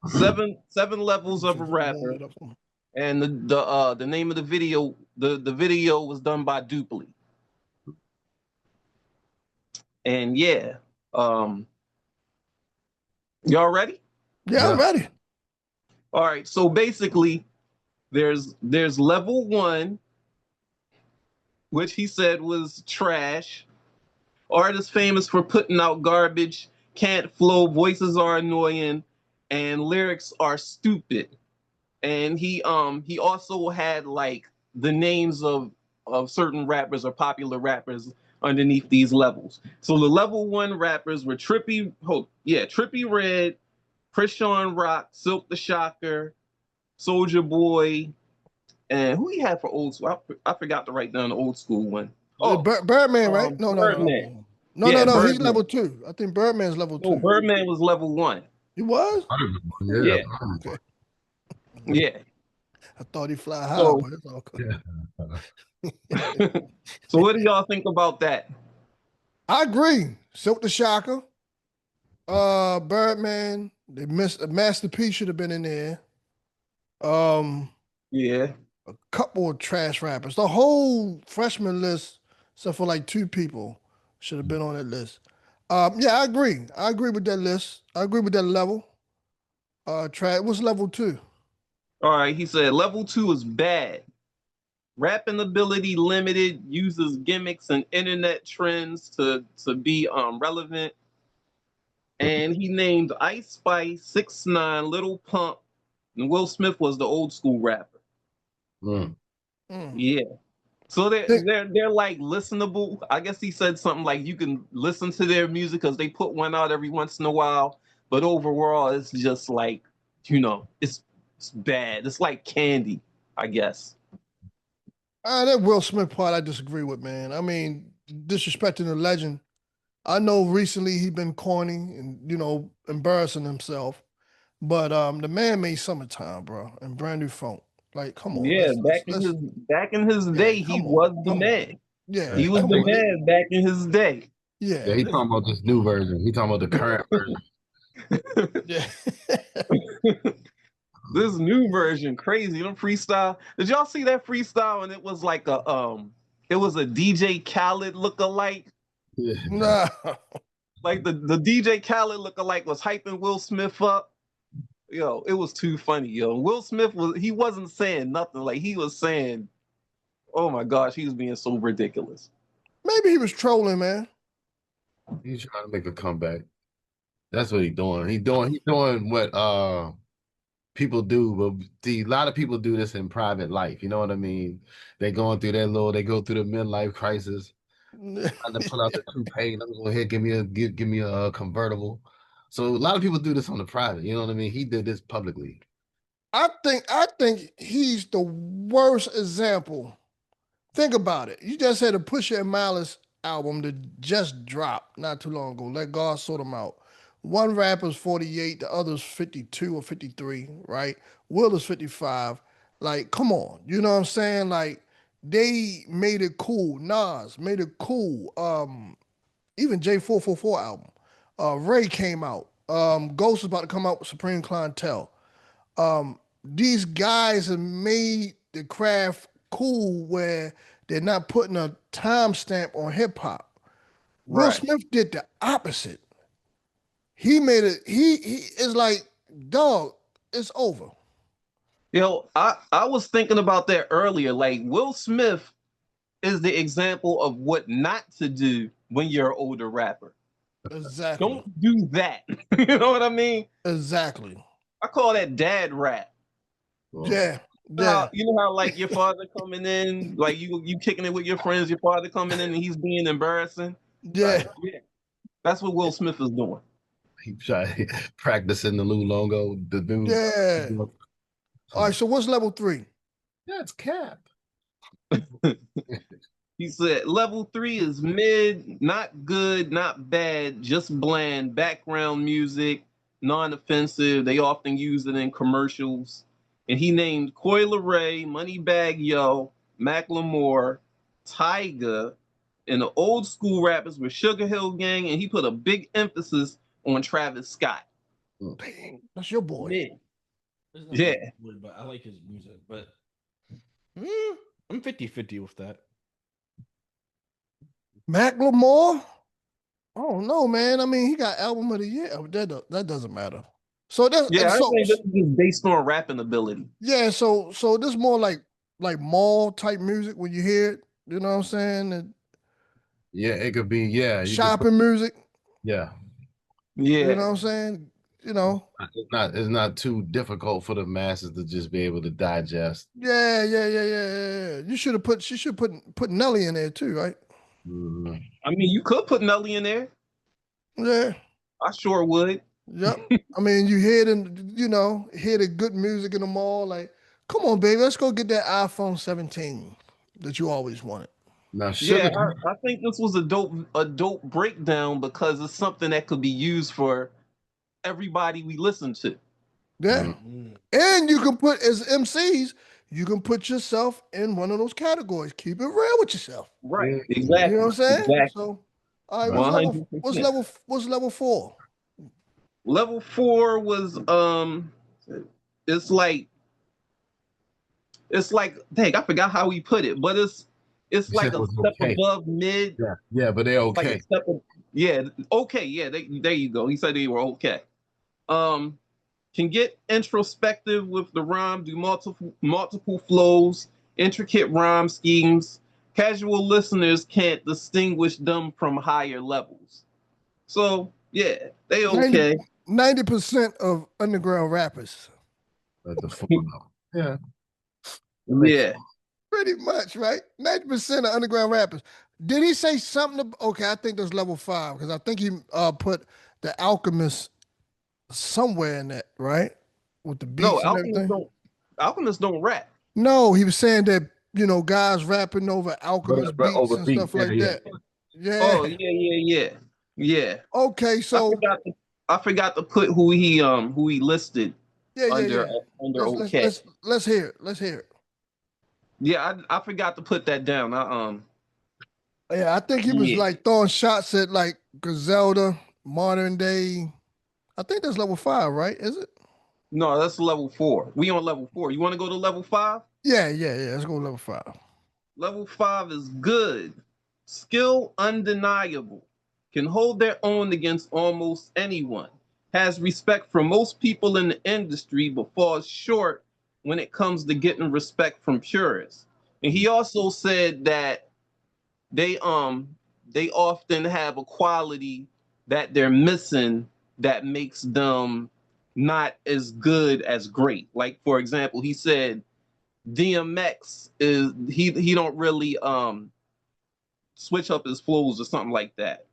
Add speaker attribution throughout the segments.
Speaker 1: Seven levels of a rapper, and the name of the video, the video was done by Dupley. And yeah, um, y'all ready?
Speaker 2: Yeah, I'm ready.
Speaker 1: All right. So basically, there's level one, which he said was trash. Artist famous for putting out garbage, can't flow, voices are annoying, and lyrics are stupid. And he also had like the names of certain rappers or popular rappers underneath these levels. So the level one rappers were Trippy Red, Krishan Rock, Silk the Shocker, Soldier Boy, and who he had for old school? I forgot to write down the old school one. Oh,
Speaker 2: Birdman, right? No,
Speaker 1: Birdman.
Speaker 2: no. He's
Speaker 1: Birdman.
Speaker 2: level 2. I think Birdman's level
Speaker 1: No,
Speaker 2: 2.
Speaker 1: Birdman was level one.
Speaker 2: He was?
Speaker 3: Yeah.
Speaker 1: Yeah.
Speaker 2: Okay.
Speaker 1: Yeah.
Speaker 2: I thought he fly high,
Speaker 1: So,
Speaker 2: but it's all good.
Speaker 1: so what do y'all think about that?
Speaker 2: I agree. Silk the Shocker, Birdman. They missed a masterpiece should have been in there.
Speaker 1: Yeah.
Speaker 2: A couple of trash rappers. The whole freshman list, except for like 2 people, should have been on that list. Yeah, I agree. I agree with that list. I agree with that level. What's level 2?
Speaker 1: All right. He said level two is bad. Rapping ability limited, uses gimmicks and internet trends to be relevant. And he named Ice Spice, 6ix9ine, Little Pump, and Will Smith was the old school rapper. Yeah. So they're like listenable. I guess he said something like you can listen to their music because they put one out every once in a while. But overall, it's just like, it's bad. It's like candy, I guess.
Speaker 2: That Will Smith part I disagree with, man. I mean, disrespecting the legend. I know recently he been corny and embarrassing himself, but the man made Summertime, bro, and Brand New Funk. Like, come on,
Speaker 1: Yeah, back in his day, he was the man.
Speaker 2: Yeah,
Speaker 1: He was
Speaker 2: come
Speaker 1: the
Speaker 2: on.
Speaker 1: man back in his day.
Speaker 3: Yeah, he talking about this new version. He talking about the current version.
Speaker 2: Yeah.
Speaker 1: This new version, crazy. Them freestyle. Did y'all see that freestyle? And it was like it was a DJ Khaled lookalike.
Speaker 3: Yeah.
Speaker 2: Nah.
Speaker 1: Like the DJ Khaled lookalike was hyping Will Smith up. Yo, it was too funny, yo. Will Smith he wasn't saying nothing. Like he was saying, oh my gosh, he was being so ridiculous.
Speaker 2: Maybe he was trolling, man.
Speaker 3: He's trying to make a comeback. That's what he's doing. He's doing what people do, but a lot of people do this in private life. You know what I mean? They go through the midlife crisis. Trying to pull out the toupee. Let me go ahead, give me a convertible. So a lot of people do this on the private. You know what I mean? He did this publicly.
Speaker 2: I think he's the worst example. Think about it. You just had a Pusha and Malice album that just dropped not too long ago. Let God sort them out. One rapper's 48, the other's 52 or 53, right? Will is 55. Like, come on. You know what I'm saying? Like, they made it cool. Nas made it cool. Even J444 album. Ray came out. Ghost is about to come out with Supreme Clientele. These guys have made the craft cool where they're not putting a timestamp on hip hop. Will Smith did the opposite. He made it. He is like, dog, it's over.
Speaker 1: Yo, I was thinking about that earlier. Like Will Smith is the example of what not to do when you're an older rapper.
Speaker 2: Exactly.
Speaker 1: Don't do that. You know what I mean?
Speaker 2: Exactly.
Speaker 1: I call that dad rap.
Speaker 2: Yeah.
Speaker 1: You know how like your father coming in, like you kicking it with your friends, your father coming in and he's being embarrassing.
Speaker 2: Yeah.
Speaker 1: Yeah. That's what Will Smith is doing.
Speaker 3: He tried practicing the new logo, the new.
Speaker 2: Yeah. All right, so what's level 3?
Speaker 3: That's Cap.
Speaker 1: He said level 3 is mid, not good, not bad, just bland, background music, non-offensive. They often use it in commercials. And he named Coi Leray, Moneybagg Yo, Macklemore, Tyga, and the old school rappers with Sugar Hill Gang, and he put a big emphasis on Travis Scott.
Speaker 2: Dang, that's your boy.
Speaker 1: Mid.
Speaker 4: It's not
Speaker 1: Yeah.
Speaker 4: really good, but I like his music. But mm, I'm 50-50 with that.
Speaker 2: Macklemore. I don't know, man. I mean, he got album of the year. That doesn't matter. So that's
Speaker 1: Yeah,
Speaker 2: and
Speaker 1: I
Speaker 2: so
Speaker 1: think this is just based on rapping ability.
Speaker 2: yeah, so this more like mall type music when you hear it. You know what I'm saying? And
Speaker 3: Yeah, it could be. Yeah, you could put.
Speaker 2: shopping music.
Speaker 3: Yeah,
Speaker 2: You
Speaker 1: Yeah.
Speaker 2: know what I'm saying? You know,
Speaker 3: it's not too difficult for the masses to just be able to digest.
Speaker 2: yeah. You should have put. She should put Nelly in there too, right?
Speaker 3: Mhm.
Speaker 1: I mean, you could put Nelly in there.
Speaker 2: Yeah.
Speaker 1: I sure would.
Speaker 2: Yep. I mean, you hear hear the good music in the mall. Like, come on, baby, let's go get that iPhone 17 that you always wanted.
Speaker 3: Now,
Speaker 1: Yeah,
Speaker 3: sugar.
Speaker 1: I think this was a dope breakdown because it's something that could be used for everybody we listen to.
Speaker 2: Yeah.
Speaker 3: Mm.
Speaker 4: Mm.
Speaker 2: And you can put as MCs, you can put yourself in one of those categories. Keep it real with yourself.
Speaker 1: Right.
Speaker 3: Yeah,
Speaker 2: You know what I'm
Speaker 1: Exactly.
Speaker 2: saying?
Speaker 1: Exactly.
Speaker 2: So, all right,
Speaker 3: right.
Speaker 1: 100%.
Speaker 2: what's level 4?
Speaker 1: Level 4 was it's like dang, I forgot how we put it, but it's
Speaker 3: You said
Speaker 1: like
Speaker 3: it
Speaker 1: a
Speaker 3: was
Speaker 1: step
Speaker 3: okay.
Speaker 1: above mid,
Speaker 3: Yeah, but they're
Speaker 1: like a
Speaker 3: okay.
Speaker 1: step yeah, okay, yeah, there you go. He said they were okay. Um can get introspective with the rhyme, do multiple flows, intricate rhyme schemes. Casual listeners can't distinguish them from higher levels. So yeah, they
Speaker 2: 90,
Speaker 1: okay.
Speaker 2: 90% of underground rappers.
Speaker 3: At the full level. Yeah, that makes sense.
Speaker 1: Yeah.
Speaker 2: Pretty much, right? 90% of underground rappers. Did he say something? Okay, I think that's level 5 because I think he put the Alchemist somewhere in that, right? With the
Speaker 1: No,
Speaker 2: beats and everything.
Speaker 1: Alchemists don't rap.
Speaker 2: No, he was saying that, guys rapping over Alchemist
Speaker 3: But
Speaker 2: beats
Speaker 3: over
Speaker 2: and
Speaker 3: beat.
Speaker 2: stuff
Speaker 3: Yeah,
Speaker 2: like
Speaker 3: yeah.
Speaker 2: that. Yeah.
Speaker 1: Oh yeah.
Speaker 2: Okay,
Speaker 1: I
Speaker 2: so
Speaker 1: forgot to I forgot to put who he listed under
Speaker 2: yeah.
Speaker 1: under
Speaker 2: Let's
Speaker 1: okay.
Speaker 2: let's let's hear it. Let's hear it.
Speaker 1: Yeah, I forgot to put that down.
Speaker 2: Yeah, I think he was
Speaker 1: Yeah.
Speaker 2: like throwing shots at like Griselda, modern day. I think that's level 5, right? Is it?
Speaker 1: No, that's level 4. We on level 4. You want to go to level 5?
Speaker 2: Yeah. Let's go level 5.
Speaker 1: Level 5 is good. Skill undeniable. Can hold their own against almost anyone. Has respect for most people in the industry, but falls short when it comes to getting respect from purists. And he also said that they they often have a quality that they're missing that makes them not as good as great. Like for example, he said DMX is he don't really switch up his flows or something like that.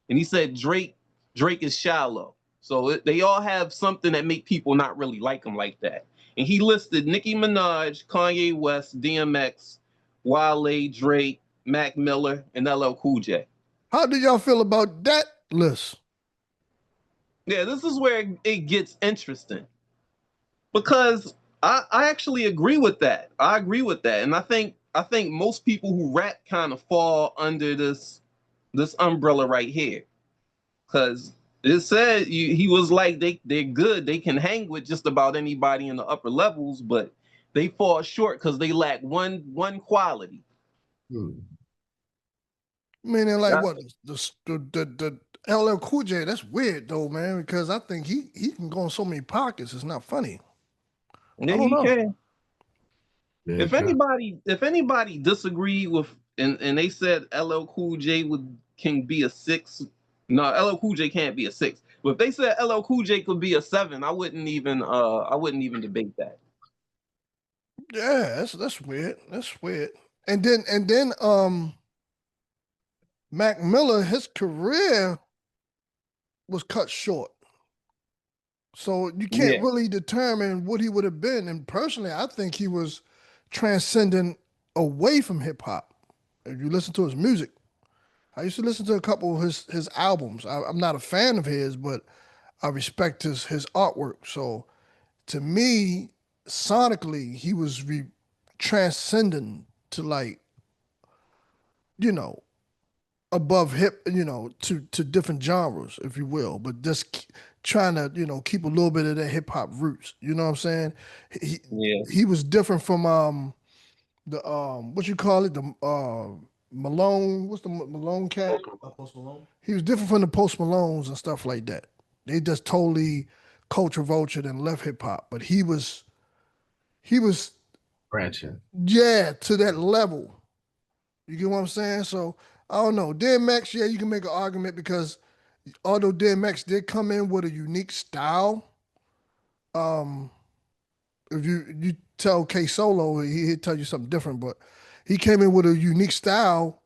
Speaker 1: And he said Drake is shallow. So they all have something that make people not really like him like that. And he listed Nicki Minaj, Kanye West, DMX, Wale, Drake, Mac Miller, and LL Cool J.
Speaker 2: How do y'all feel about that list?
Speaker 1: Yeah, this is where it gets interesting because I actually agree with that. I agree with that, and I think most people who rap kind of fall under this umbrella right here because it said he was like they're good. They can hang with just about anybody in the upper levels, but they fall short because they lack one quality.
Speaker 3: Hmm.
Speaker 2: Meaning like
Speaker 1: That's,
Speaker 2: what the LL Cool J? That's weird though, man. Because I think he can go in so many pockets. It's not funny.
Speaker 1: yeah,
Speaker 2: I don't
Speaker 1: he
Speaker 2: know.
Speaker 1: can.
Speaker 3: Yeah,
Speaker 1: If
Speaker 3: good.
Speaker 1: anybody disagreed with and they said LL Cool J can be a 6, no, LL Cool J can't be a 6. But if they said LL Cool J could be a 7, I wouldn't even debate that.
Speaker 2: Yeah, that's weird. That's weird. And then Mac Miller, his career was cut short. So you can't
Speaker 1: Yeah.
Speaker 2: really determine what he would have been. And personally, I think he was transcending away from hip hop. If you listen to his music, I used to listen to a couple of his albums. I'm not a fan of his, but I respect his artwork. So to me, sonically, he was transcending to like you know above hip, to different genres, if you will. But just trying to, keep a little bit of that hip hop roots. You know what I'm saying? He
Speaker 1: Yeah.
Speaker 2: he was different from the what you call it, the Malone, what's the Malone cat?
Speaker 4: Post Malone.
Speaker 2: He was different from the Post Malones and stuff like that. They just totally culture vultured and left hip hop. But he was
Speaker 3: Branching.
Speaker 2: yeah, to that level. You get what I'm saying? So I don't know. DMX, yeah, you can make an argument because although DMX did come in with a unique style, um, if you tell K Solo, he'd tell you something different, but he came in with a unique style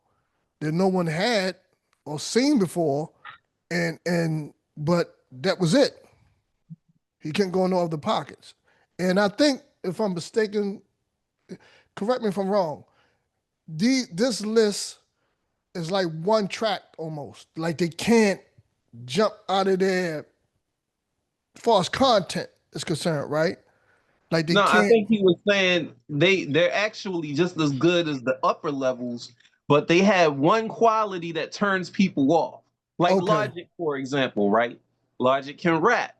Speaker 2: that no one had or seen before, and but that was it. He couldn't go in no other pockets. And I think, if I'm mistaken, correct me if I'm wrong, this list is like one track almost. Like they can't jump out of there as far as content is concerned, right? Like they
Speaker 1: No, I
Speaker 2: can't.
Speaker 1: think he was saying they're actually just as good as the upper levels, but they have one quality that turns people off. Like
Speaker 2: Okay.
Speaker 1: Logic, for example, right? Logic can rap,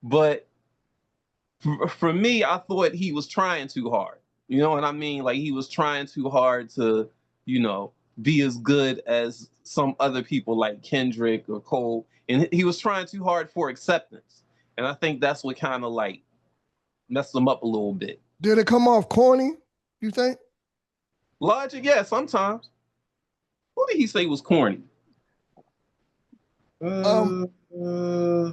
Speaker 1: but for me, I thought he was trying too hard. You know what I mean? Like he was trying too hard to, be as good as some other people like Kendrick or Cole, and he was trying too hard for acceptance. And I think that's what kind of like messed him up a little bit.
Speaker 2: Did it come off corny? You think?
Speaker 1: Logic, yeah, sometimes. Who did he say was corny?
Speaker 2: Um,
Speaker 1: Uh, uh,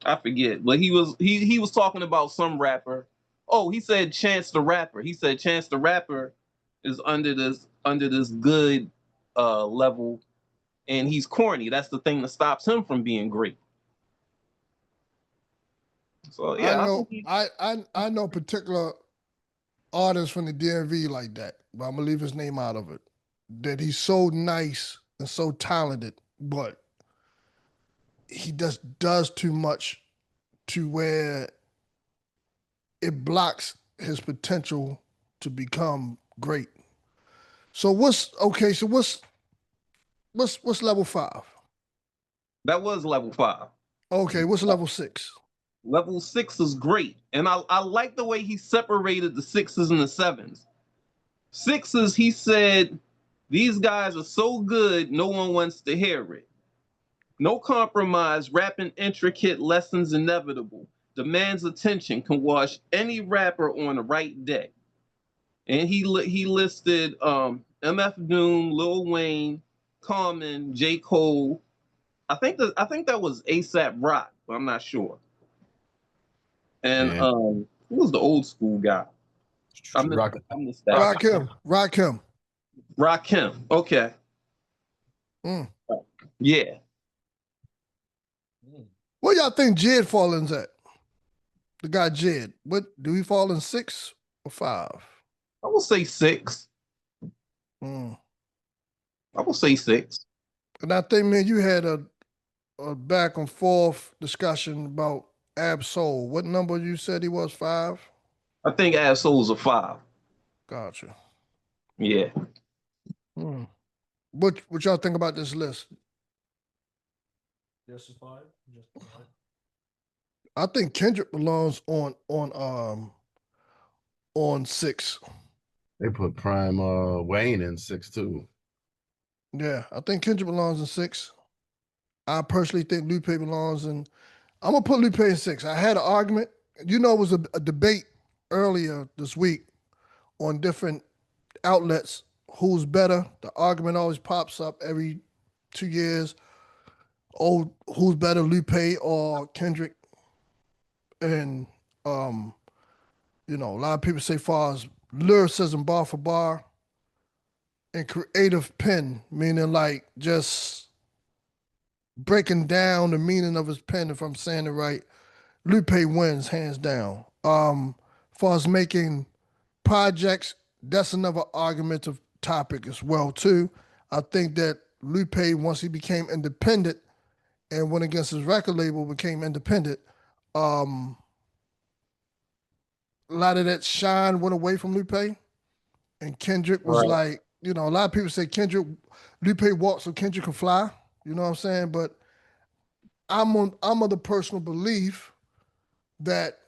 Speaker 1: I forget, but he was talking about some rapper. Oh, he said Chance the Rapper. He said Chance the Rapper is under this good level, and he's corny. That's the thing that stops him from being great. So
Speaker 2: I
Speaker 1: yeah, I think
Speaker 2: know
Speaker 1: he,
Speaker 2: I know particular artists from the DMV like that, but I'm gonna leave his name out of it. That he's so nice and so talented, but he just does too much to where it blocks his potential to become great. So what's okay? So what's level 5?
Speaker 1: that was level 5.
Speaker 2: Okay, what's level 6?
Speaker 1: Level 6 is great, and I like the way he separated the sixes and the sevens. Sixes, he said, these guys are so good, no one wants to hear it. No compromise, rapping intricate lessons inevitable. Demands attention, can wash any rapper on the right day. And he listed MF Doom, Lil Wayne, Common, J. Cole. I think that was ASAP Rock, but I'm not sure. And
Speaker 3: Yeah.
Speaker 1: who was the old school guy? I missed,
Speaker 3: Rock.
Speaker 1: I missed that.
Speaker 2: Rock him, rock him.
Speaker 1: Rakim. Okay.
Speaker 2: Mm.
Speaker 1: Yeah.
Speaker 2: Where y'all think Jid Fallins at? The guy Jid. What do he fall in 6 or 5?
Speaker 1: I will say 6.
Speaker 2: Mm.
Speaker 1: I will say 6.
Speaker 2: And I think, man, you had a back and forth discussion about Ab Soul. What number you said he was? 5?
Speaker 1: I think Absol's a 5.
Speaker 2: Gotcha.
Speaker 1: Yeah.
Speaker 2: Hmm. What y'all think about this list?
Speaker 4: Justified. Justified.
Speaker 2: I think Kendrick belongs on 6.
Speaker 3: They put Prime Wayne in 6 too.
Speaker 2: Yeah, I think Kendrick belongs in 6. I personally think Lupe belongs in. I'm gonna put Lupe in 6. I had an argument. It was a debate earlier this week on different outlets. Who's better? The argument always pops up every 2 years. Oh, who's better, Lupe or Kendrick? And a lot of people say far as lyricism bar for bar and creative pen, meaning like just breaking down the meaning of his pen, if I'm saying it right. Lupe wins hands down. Far as making projects, that's another argumentative topic as well too. I think that Lupe, once he became independent and went against his record label, became independent. Um, a lot of that shine went away from Lupe, and Kendrick was
Speaker 1: Right.
Speaker 2: like, a lot of people say Lupe walks so Kendrick can fly. You know what I'm saying? But I'm of the personal belief that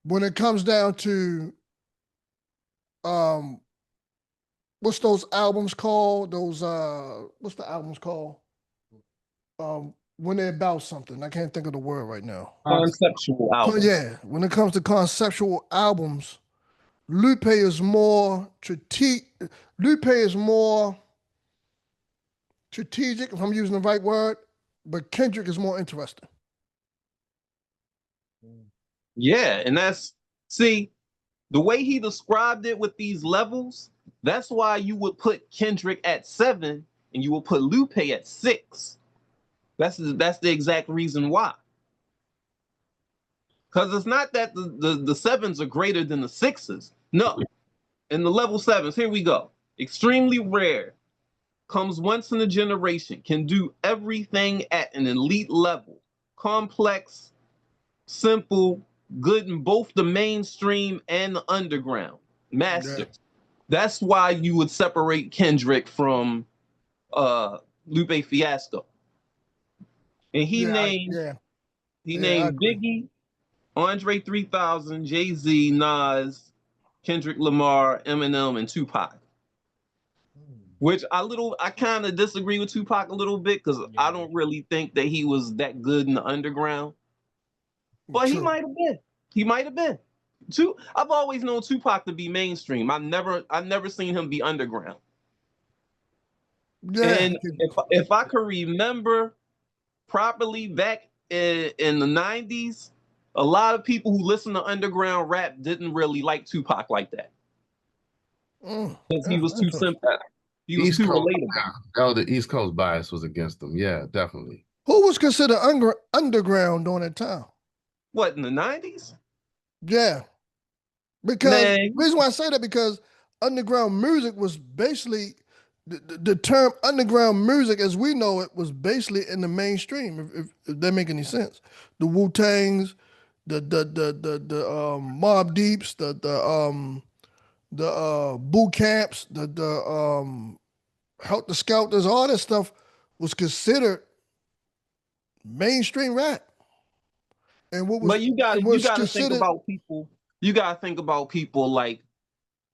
Speaker 2: when it comes down to um what's those albums called? Those what's the albums called? When they're about something. I can't think of the word right now.
Speaker 1: Conceptual album.
Speaker 2: Yeah, when it comes to conceptual albums, Lupe is more strategic, if I'm using the right word, but Kendrick is more interesting.
Speaker 1: Yeah, and see the way he described it with these levels. That's why you would put Kendrick at 7 and you will put Lupe at 6. That's the exact reason why. Because it's not that the 7s are greater than the 6s. No. In the level 7s, here we go. Extremely rare. Comes once in a generation. Can do everything at an elite level. Complex, simple, good in both the mainstream and the underground.
Speaker 2: Yeah.
Speaker 1: Masters. That's why you would separate Kendrick from Lupe Fiasco. And he named
Speaker 2: I agree.
Speaker 1: Biggie, Andre 3000, Jay-Z, Nas, Kendrick Lamar, Eminem, and Tupac. Which I kind of disagree with Tupac a little bit because I don't really think that he was that good in the underground. But he might have been. He might have been. I've always known Tupac to be mainstream. I've never seen him be underground.
Speaker 2: Yeah.
Speaker 1: And if I could remember properly back in the 90s, a lot of people who listen to underground rap didn't really like Tupac like that. Because he was too simple. He was
Speaker 3: East
Speaker 1: too
Speaker 3: Coast,
Speaker 1: relatable.
Speaker 3: no, the East Coast bias was against him. Yeah, definitely.
Speaker 2: Who was considered underground during that time?
Speaker 1: What, in the 90s?
Speaker 2: Yeah. Because the reason why I say that, because underground music was basically the term underground music as we know it was basically in the mainstream, if that make any sense. The Wu-Tangs, the Mob Deeps, the boot camps, the Helter Skelters, all that stuff was considered mainstream rap. And what was
Speaker 1: But you got to think
Speaker 2: considered
Speaker 1: about people. You got to think about people like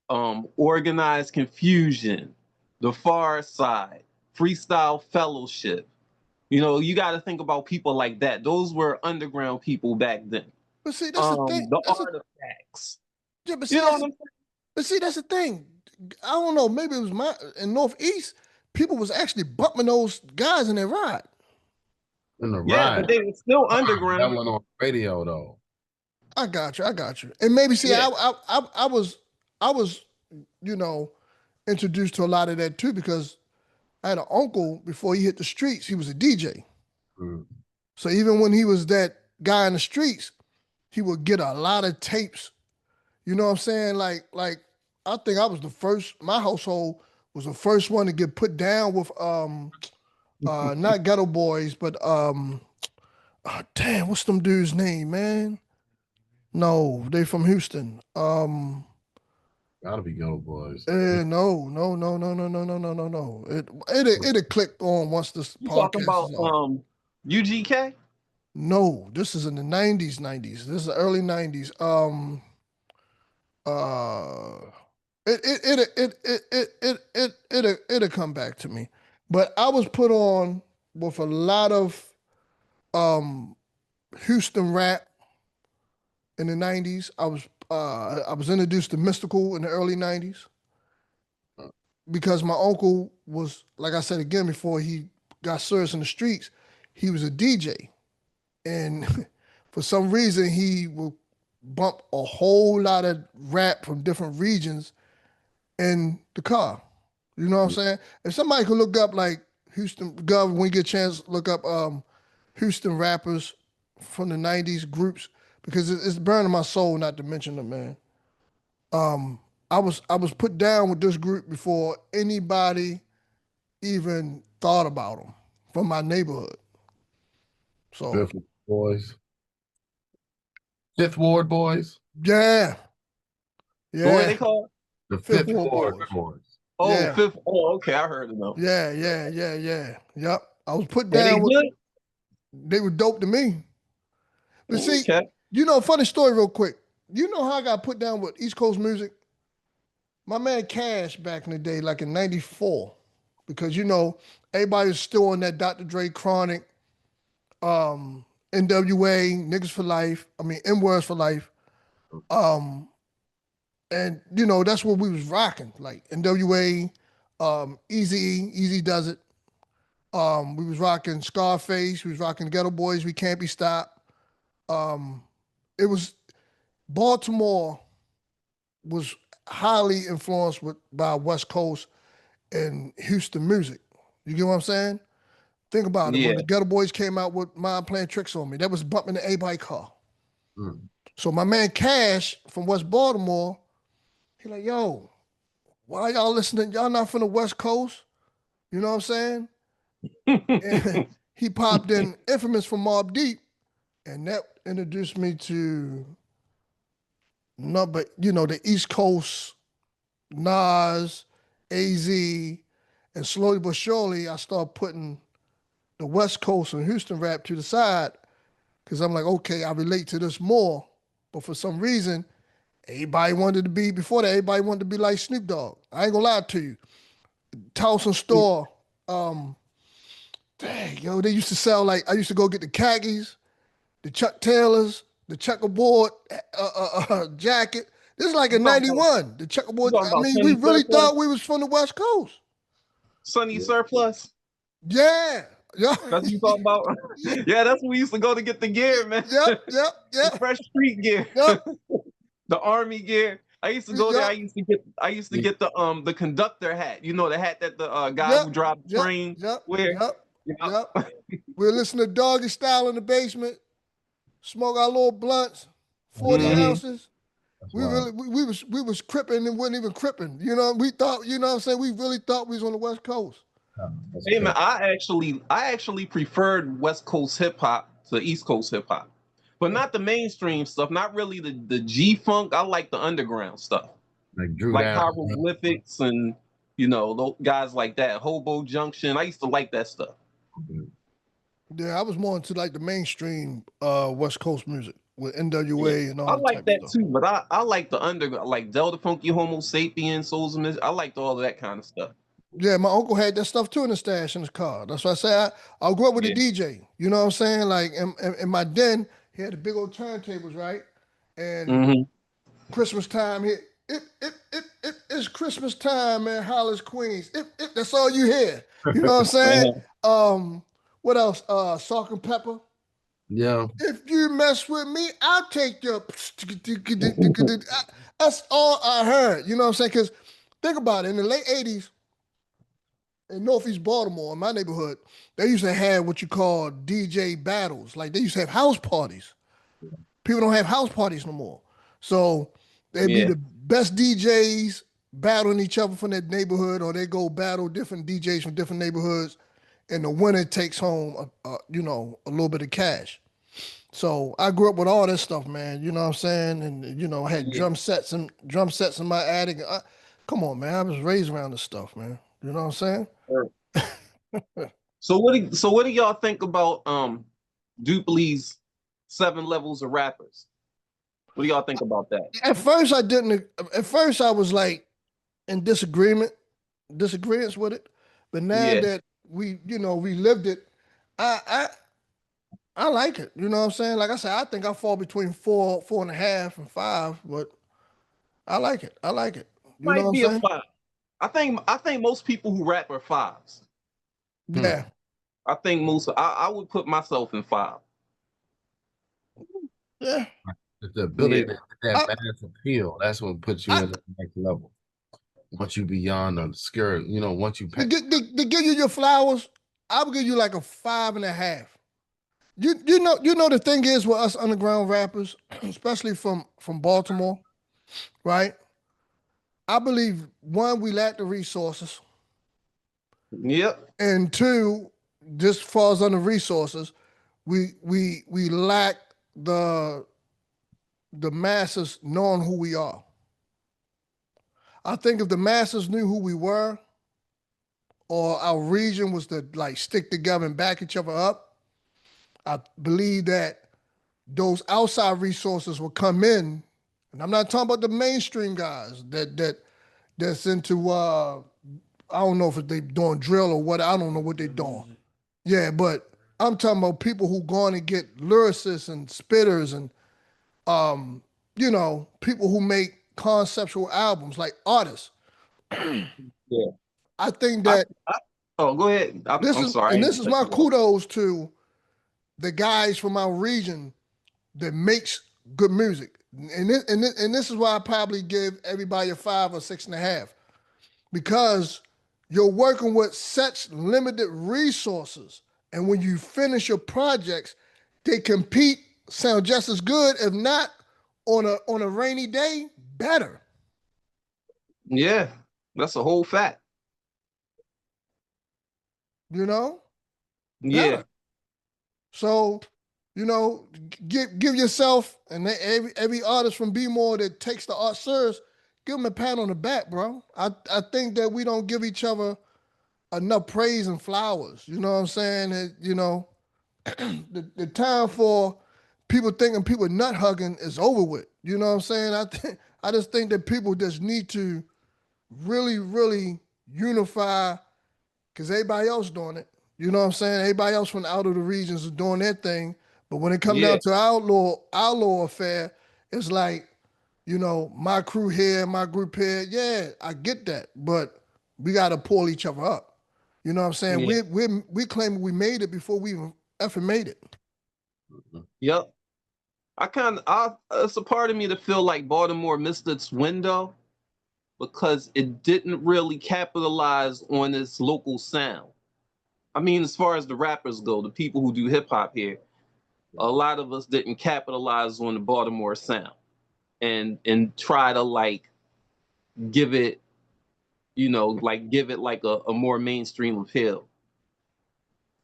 Speaker 1: Organized Confusion, The Far Side, Freestyle Fellowship. You got to think about people like that. Those were underground people back then.
Speaker 2: But see, that's the thing.
Speaker 1: The Artifacts.
Speaker 2: Yeah, but
Speaker 1: You
Speaker 2: see,
Speaker 1: know what I'm saying?
Speaker 2: but see, that's the thing. I don't know. Maybe it was in Northeast. People was actually bumping those guys in their ride.
Speaker 3: In the
Speaker 1: Yeah,
Speaker 3: ride.
Speaker 1: but they were still
Speaker 3: That
Speaker 1: underground.
Speaker 3: went on radio though.
Speaker 2: I got you. And maybe see,
Speaker 1: Yeah.
Speaker 2: I was, introduced to a lot of that too, because I had an uncle before he hit the streets. He was a DJ. So even when he was that guy in the streets, he would get a lot of tapes. You know what I'm saying? Like I think I was the first. My household was the first one to get put down with not Ghetto Boys, but damn, what's them dudes' name, man? No, they from Houston.
Speaker 3: Gotta be Ghetto Boys.
Speaker 2: No. It clicked on once this
Speaker 1: You talking
Speaker 2: podcast
Speaker 1: about
Speaker 2: is on.
Speaker 1: UGK?
Speaker 2: No, this is in the 90s. This is the early 90s. It'll come back to me. But I was put on with a lot of Houston rap in the 90s. I was introduced to Mystical in the early 90s because my uncle was, like I said again before he got serious in the streets, he was a DJ. And for some reason he would bump a whole lot of rap from different regions in the car. You know what I'm saying? If somebody could look up like Houston, Gov, when you get a chance, look up Houston rappers from the 90s groups, because it's burning my soul not to mention them, man. I was put down with this group before anybody even thought about them from my neighborhood. So
Speaker 3: Fifth Boys. Fifth Ward Boys.
Speaker 2: yeah.
Speaker 1: What were they called?
Speaker 3: The
Speaker 2: Fifth
Speaker 3: Fifth
Speaker 2: Ward
Speaker 3: Ward
Speaker 2: Boys.
Speaker 3: Boys.
Speaker 1: Oh,
Speaker 2: Yeah.
Speaker 1: Fifth. Oh, okay, I heard of them.
Speaker 2: Yeah. Yep. I was put
Speaker 1: Are they
Speaker 2: down with.
Speaker 1: good?
Speaker 2: They were dope to me. But see,
Speaker 1: Okay.
Speaker 2: funny story, real quick. You know how I got put down with East Coast music? My man Cash back in the day, like in '94, because everybody was still on that Dr. Dre Chronic, NWA, Niggas for Life. I mean, N words for life. Um, and that's what we was rocking, like NWA, Easy does it. We was rocking Scarface. We was rocking Ghetto Boys. We Can't Be Stopped. Um, it was Baltimore was highly influenced by West Coast and Houston music. You get what I'm saying? Think about it. When
Speaker 1: Yeah.
Speaker 2: the Ghetto Boys came out with Mind Playing Tricks on Me, that was bumping the A-Bike car.
Speaker 3: Mm.
Speaker 2: So my man Cash from West Baltimore, he like, yo, why y'all listening? Y'all not from the West Coast? You know what I'm saying? And he popped in Infamous from Mobb Deep, and that introduced me to the East Coast, Nas, AZ, and slowly but surely I started putting the West Coast and Houston rap to the side because I'm like, okay, I relate to this more. But for some reason, before that, everybody wanted to be like Snoop Dogg. I ain't gonna lie to you. Towson store, dang, yo, they used to sell like, I used to go get the khakis, the Chuck Taylors, the checkerboard jacket. This is like
Speaker 1: You
Speaker 2: in
Speaker 1: talking about,
Speaker 2: '91. The
Speaker 1: you
Speaker 2: checkerboard,
Speaker 1: talking
Speaker 2: I
Speaker 1: about
Speaker 2: mean, we
Speaker 1: Sunny
Speaker 2: really
Speaker 1: Surplus?
Speaker 2: thought we was from the West Coast.
Speaker 1: Sunny
Speaker 3: Yeah.
Speaker 1: Surplus?
Speaker 2: Yeah. Yeah.
Speaker 1: That's what you talking about?
Speaker 2: Yeah.
Speaker 1: Yeah, that's where we used to go to get the gear, man.
Speaker 2: Yep. Yep.
Speaker 1: The
Speaker 2: Yep.
Speaker 1: fresh street gear.
Speaker 2: Yep.
Speaker 1: The army gear. I used to go there.
Speaker 2: Yep.
Speaker 1: I used to get the conductor hat. You know, the hat that the guy
Speaker 2: Yep.
Speaker 1: who drives the
Speaker 2: Yep.
Speaker 1: train
Speaker 2: Yep.
Speaker 1: wear.
Speaker 2: Yep. Yep.
Speaker 1: Yep.
Speaker 2: We'll listen to Doggy Style in the basement, smoke our little blunts,
Speaker 3: That's
Speaker 2: 40
Speaker 3: wild.
Speaker 1: Hmm.
Speaker 2: ounces.
Speaker 3: That's
Speaker 2: We
Speaker 3: wild.
Speaker 2: really we was cripping and wasn't even cripping. We thought, what I'm saying, we really thought we was on the West Coast.
Speaker 3: That's
Speaker 1: Hey man,
Speaker 3: crazy.
Speaker 1: I actually preferred West Coast hip hop to East Coast hip hop, but not the mainstream stuff. Not really the G funk. I like the underground stuff,
Speaker 3: Like Drew
Speaker 1: like
Speaker 3: Down.
Speaker 1: hieroglyphics and those guys like that. Hobo Junction. I used to like that stuff.
Speaker 2: Yeah, I was more into like the mainstream West Coast music with
Speaker 1: Yeah,
Speaker 2: NWA and all
Speaker 1: I
Speaker 2: that
Speaker 1: like
Speaker 2: type of
Speaker 1: that
Speaker 2: stuff.
Speaker 1: too, but I like the underground, like Delta Funky, Homo Sapien, Souls of I liked all of that kind of stuff.
Speaker 2: Yeah, my uncle had that stuff too in the stash in his car. That's why I say I grew up with a
Speaker 1: Yeah.
Speaker 2: DJ. You know what I'm saying? Like in my den, he had the big old turntables, right? And
Speaker 1: Hmm.
Speaker 2: Christmas time hit. It's Christmas time, man. Hollis, Queens. That's all you hear. You know what I'm saying?
Speaker 1: Uh-huh.
Speaker 2: What else? Salt and pepper.
Speaker 3: Yeah.
Speaker 2: If you mess with me, I'll take your. That's all I heard. You know what I'm saying? Because think about it. In the late '80s, in Northeast Baltimore, in my neighborhood, they used to have what you call DJ battles. Like they used to have house parties. People don't have house parties no more. So they'd be
Speaker 1: Yeah.
Speaker 2: the best DJs battling each other from that neighborhood, or they go battle different DJs from different neighborhoods, and the winner takes home, a little bit of cash. So I grew up with all this stuff, man. You know what I'm saying? And I had
Speaker 1: Yeah.
Speaker 2: drum sets in my attic. Come on, man. I was raised around this stuff, man. You know what I'm saying?
Speaker 1: So what do y'all think about Dupley's 7 levels of rappers? What do y'all think about that?
Speaker 2: At first, I didn't. At first, I was like in disagreements with it. But now
Speaker 1: Yeah.
Speaker 2: that we lived it, I I I like it. You know what I'm saying? Like I said, I think I fall between 4.5, and 5, but I like it. I like it. You know what
Speaker 1: Might
Speaker 2: I'm
Speaker 1: be a
Speaker 2: saying?
Speaker 1: 5. I think most people who rap are 5s.
Speaker 3: Hmm.
Speaker 2: Yeah.
Speaker 1: I would put myself in 5.
Speaker 2: Yeah.
Speaker 3: It's the ability
Speaker 1: Yeah.
Speaker 3: to that
Speaker 2: I,
Speaker 3: mass appeal. That's what puts you
Speaker 2: I
Speaker 3: in the next level. Once you beyond the skirt, once you
Speaker 2: to,
Speaker 3: pack.
Speaker 2: get, to give you your flowers, I would give you like a 5.5. You know the thing is with us underground rappers, especially from Baltimore, right? I believe one, we lack the resources,
Speaker 1: Yep.
Speaker 2: and two, this falls under resources. We lack the the masses knowing who we are. I think if the masses knew who we were, or our region was to like stick together and back each other up, I believe that those outside resources will come in, and I'm not talking about the mainstream guys that's into I don't know if they doing drill or what, I don't know what they doing. Yeah, but I'm talking about people who going to get lyricists and spitters and people who make conceptual albums like artists.
Speaker 1: Yeah.
Speaker 2: I think
Speaker 1: I,
Speaker 2: that
Speaker 1: I oh, go ahead. I'm sorry. I
Speaker 2: this
Speaker 1: didn't
Speaker 2: is
Speaker 1: cut
Speaker 2: my
Speaker 1: you off.
Speaker 2: kudos to the guys from our region that makes good music. And this is why I probably give everybody a 5 or 6.5, because you're working with such limited resources. And when you finish your projects, they compete, sound just as good, if not on a rainy day, better.
Speaker 1: Yeah, that's a whole fact.
Speaker 2: You know?
Speaker 1: Yeah,
Speaker 2: Better. So, give yourself and every artist from B More that takes the art serious, give them a pat on the back, bro. I think that we don't give each other enough praise and flowers. You know what I'm saying? The time for people thinking people nut hugging is over with. You know what I'm saying? I just think that people just need to really, really unify, because everybody else doing it. You know what I'm saying? Everybody else from out of the regions is doing their thing. But when it comes
Speaker 1: yeah,
Speaker 2: down to our little affair, it's like, my crew here, my group here. Yeah, I get that. But we gotta pull each other up. You know what I'm saying?
Speaker 1: yeah.
Speaker 2: We claim we made it before we even effing made it.
Speaker 1: Yep. It's a part of me to feel like Baltimore missed its window because it didn't really capitalize on its local sound. I mean, as far as the rappers go, the people who do hip hop here, a lot of us didn't capitalize on the Baltimore sound and try to like give it, give it like a more mainstream appeal.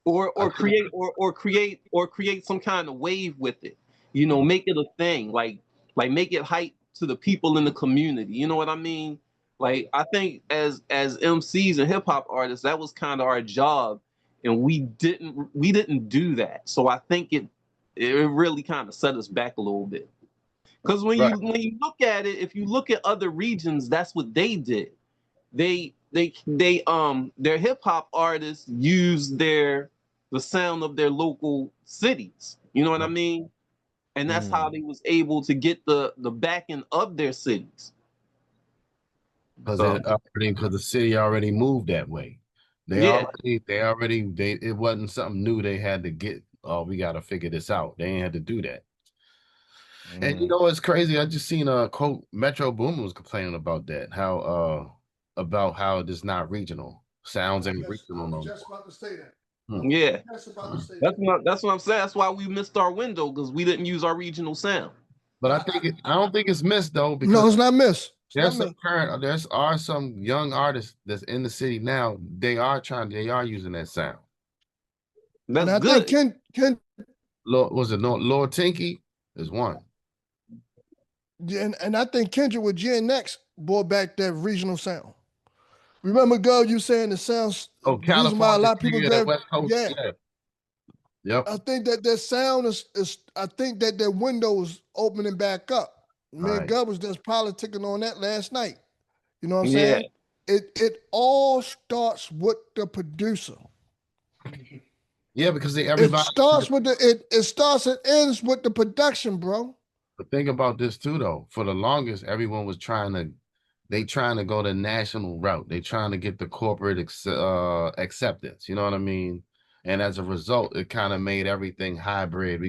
Speaker 3: I
Speaker 1: Or
Speaker 3: think
Speaker 1: create some kind of wave with it. Make it a thing. Like make it hype to the people in the community. You know what I mean? Like I think as MCs and hip hop artists, that was kind of our job, and we didn't do that. So I think it really kind of set us back a little bit. Because when
Speaker 3: right.
Speaker 1: you look at it, if you look at other regions, that's what they did. Their hip hop artists use the sound of their local cities. You know what I mean? And that's how they was able to get the backing of their cities.
Speaker 3: Because
Speaker 1: So
Speaker 3: the city already moved that way.
Speaker 1: yeah,
Speaker 3: It wasn't something new they had to get. Oh, we got to figure this out. They ain't had to do that. And you know it's crazy. I just seen a quote. Metro Boomin was complaining about that. About how it is not regional. Sounds ain't
Speaker 2: I
Speaker 3: regional
Speaker 2: was
Speaker 3: no
Speaker 2: just
Speaker 3: more.
Speaker 2: about to say that.
Speaker 3: Hmm.
Speaker 1: yeah.
Speaker 2: Just about to say
Speaker 1: That's
Speaker 2: that.
Speaker 1: what that's what I'm saying. That's why we missed our window because we didn't use our regional sound.
Speaker 3: But I don't think it's missed though because
Speaker 2: No, it's not miss. It's not miss.
Speaker 3: there's are some young artists that's in the city now. They are using that sound.
Speaker 2: And
Speaker 1: That's
Speaker 2: I think
Speaker 1: good.
Speaker 2: Ken
Speaker 3: Lord Tinky is one.
Speaker 2: and I think Kendrick with Gen X brought back that regional sound. Remember, girl, you saying the sounds,
Speaker 3: Oh,
Speaker 2: the reason why a
Speaker 3: California,
Speaker 2: lot of people
Speaker 3: that
Speaker 2: grab,
Speaker 3: West Coast.
Speaker 2: yeah,
Speaker 3: Yeah. Yep.
Speaker 2: I think that sound I think that window is opening back up. Me and
Speaker 3: Right.
Speaker 2: God was just politicking on that last night. You know what I'm
Speaker 1: Yeah.
Speaker 2: saying? It all starts with the producer.
Speaker 3: Yeah, because
Speaker 2: It
Speaker 3: everybody.
Speaker 2: starts with it starts and ends with the production, bro.
Speaker 3: But think about this too, though. For the longest, everyone was trying to go the national route. They trying to get the corporate acceptance. You know what I mean? And as a result, it kind of made everything hybrid.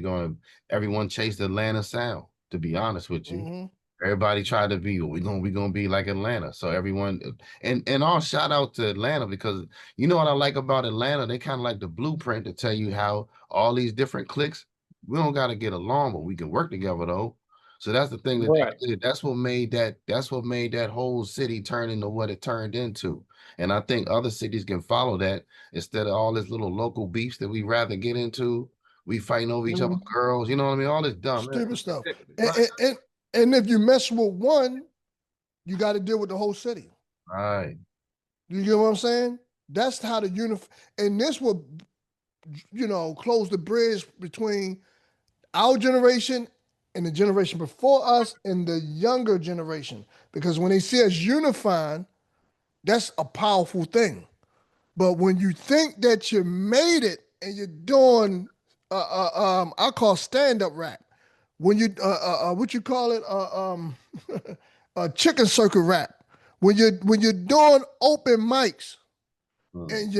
Speaker 3: Everyone chased Atlanta sound. To be honest with you,
Speaker 2: Mm-hmm.
Speaker 3: everybody tried to be. We gonna be like Atlanta. So everyone and all shout out to Atlanta because you know what I like about Atlanta. They kind of like the blueprint to tell you how all these different cliques. We don't got to get along, but we can work together though. So that's the thing that
Speaker 1: Right.
Speaker 3: they did. That's what made that whole city turn into what it turned into. And I think other cities can follow that instead of all this little local beefs that we rather get into. We fighting over each other's
Speaker 2: Mm-hmm.
Speaker 3: girls. You know what I mean? All this dumb. Man.
Speaker 2: Stupid stuff. And,
Speaker 3: Right.
Speaker 2: and, and if you mess with one, you got to deal with the whole city.
Speaker 3: Right.
Speaker 2: You get what I'm saying? That's how the and this will, close the bridge between our generation and the generation before us and the younger generation. Because when they see us unifying, that's a powerful thing. But when you think that you made it and you're doing, I call stand-up rap. When you, what you call it, a chicken circle rap. When you're doing open mics, and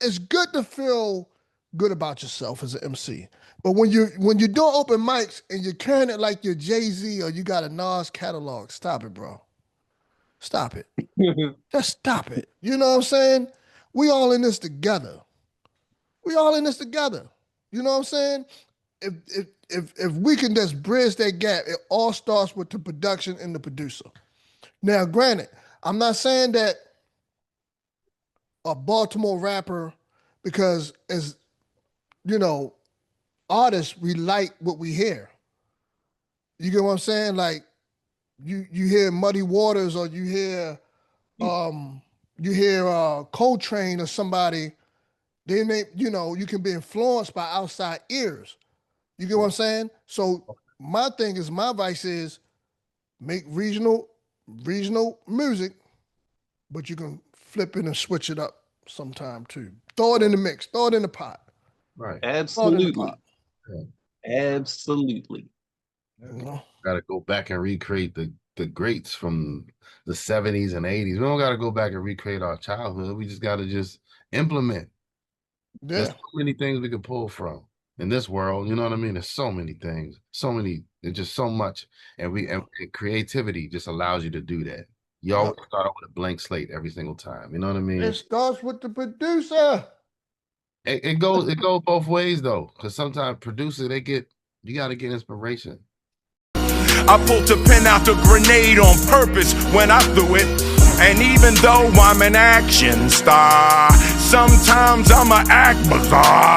Speaker 2: it's good to feel good about yourself as an MC. But when you're doing open mics and you're carrying it like you're Jay-Z or you got a Nas catalog, stop it, bro. Stop it. Just stop it. You know what I'm saying? We all in this together. We all in this together. You know what I'm saying? If we can just bridge that gap, it all starts with the production and the producer. Now, granted, I'm not saying that a Baltimore rapper, because as artists, we like what we hear. You get what I'm saying? Like you hear Muddy Waters or you hear Coltrane or somebody, you can be influenced by outside ears. You get what I'm saying? So my advice is make regional music, but you can flip it and switch it up sometime too. Throw it in the mix, throw it in the pot.
Speaker 3: Right.
Speaker 1: Absolutely. Absolutely.
Speaker 3: Got to go back and recreate the greats from the 70s and 80s. We don't got to go back and recreate our childhood. We just got to just implement.
Speaker 2: Yeah.
Speaker 3: There's so many things we can pull from in this world. You know what I mean? There's so many things, there's just so much. And creativity just allows you to do that. You always start out with a blank slate every single time. You know what I mean?
Speaker 2: It starts with the producer.
Speaker 3: It goes both ways though, because sometimes producer you got to get inspiration.
Speaker 5: I pulled the pin out the grenade on purpose when I threw it. And even though I'm an action star, sometimes I'ma act bizarre.